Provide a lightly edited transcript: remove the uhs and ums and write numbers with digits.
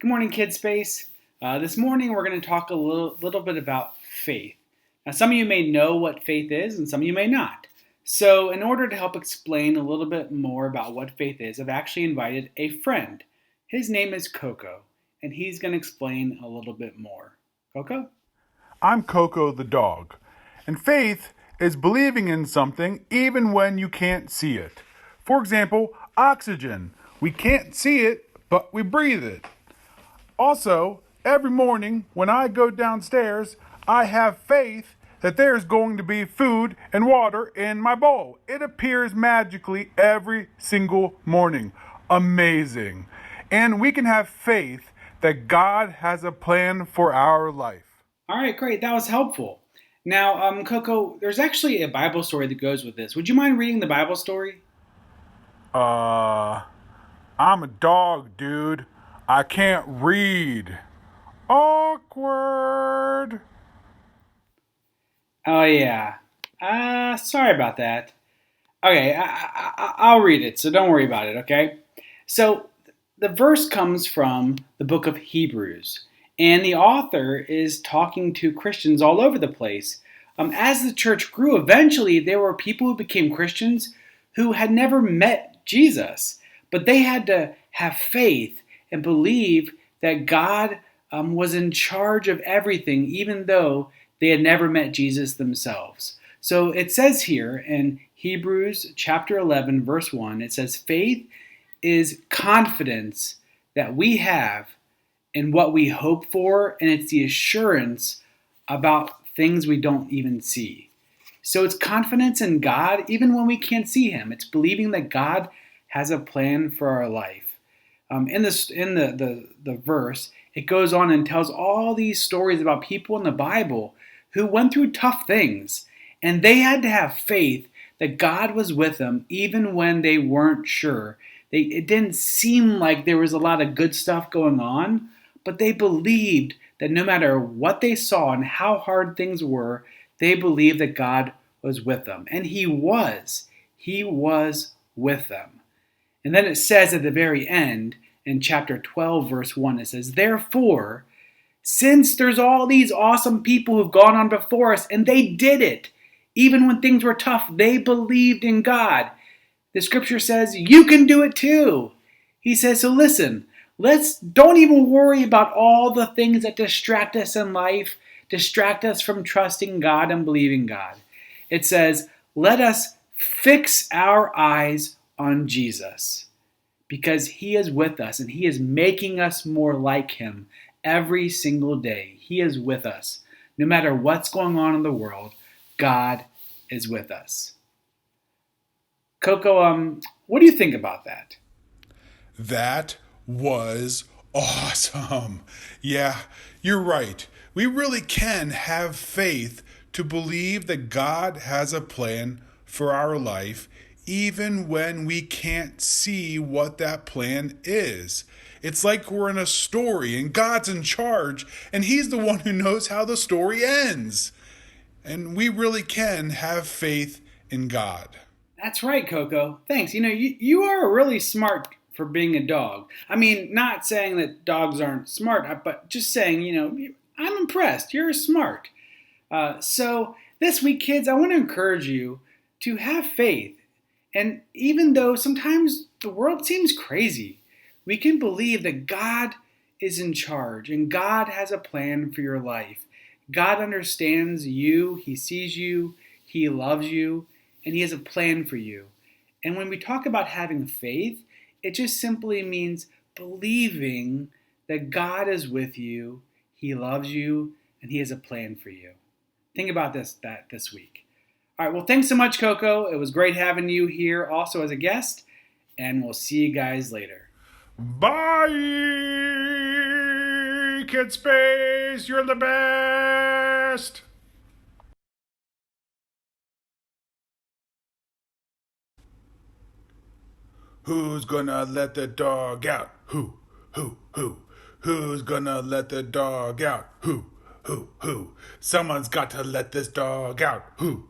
Good morning, Kid Space. This morning we're going to talk a little bit about faith. Now, some of you may know what faith is, and some of you may not. So, in order to help explain a little bit more about what faith is, I've actually invited a friend. His name is Coco, and he's going to explain a little bit more. Coco? I'm Coco the dog. And faith is believing in something even when you can't see it. For example, oxygen. We can't see it, but we breathe it. Also, every morning when I go downstairs, I have faith that there's going to be food and water in my bowl. It appears magically every single morning. Amazing. And we can have faith that God has a plan for our life. All right, great. That was helpful. Now, Coco, there's actually a Bible story that goes with this. Would you mind reading the Bible story? Uh, I'm a dog, dude. I can't read. Awkward. Oh, yeah. Sorry about that. Okay, I'll read it, so don't worry about it, okay? So the verse comes from the book of Hebrews, and the author is talking to Christians all over the place. As the church grew, eventually there were people who became Christians who had never met Jesus, but they had to have faith and believe that God was in charge of everything, even though they had never met Jesus themselves. So it says here in Hebrews chapter 11, verse 1, it says, faith is confidence that we have in what we hope for, and it's the assurance about things we don't even see. So it's confidence in God even when we can't see Him. It's believing that God has a plan for our life. In the verse, it goes on and tells all these stories about people in the Bible who went through tough things, and they had to have faith that God was with them even when they weren't sure. It didn't seem like there was a lot of good stuff going on, but they believed that no matter what they saw and how hard things were, they believed that God was with them. And He was. He was with them. And then it says at the very end, in chapter 12, verse 1, it says, therefore, since there's all these awesome people who've gone on before us, and they did it, even when things were tough, they believed in God. The scripture says, you can do it too. He says, so listen, don't even worry about all the things that distract us in life, distract us from trusting God and believing God. It says, let us fix our eyes on Jesus, because He is with us and He is making us more like Him every single day. He is with us. No matter what's going on in the world, God is with us. Coco, what do you think about that? That was awesome. Yeah, you're right. We really can have faith to believe that God has a plan for our life, even when we can't see what that plan is. It's like we're in a story and God's in charge, and He's the one who knows how the story ends. And we really can have faith in God. That's right, Coco. Thanks. You are really smart for being a dog. I mean, not saying that dogs aren't smart, but just saying, I'm impressed. You're smart. So this week, kids, I want to encourage you to have faith. And even though sometimes the world seems crazy, we can believe that God is in charge and God has a plan for your life. God understands you, He sees you, He loves you, and He has a plan for you. And when we talk about having faith, it just simply means believing that God is with you, He loves you, and He has a plan for you. Think about this week. All right, well, thanks so much, Coco. It was great having you here also as a guest, and we'll see you guys later. Bye, Kid Space. You're the best. Who's gonna let the dog out? Who? Who's gonna let the dog out? Who? Someone's got to let this dog out. Who?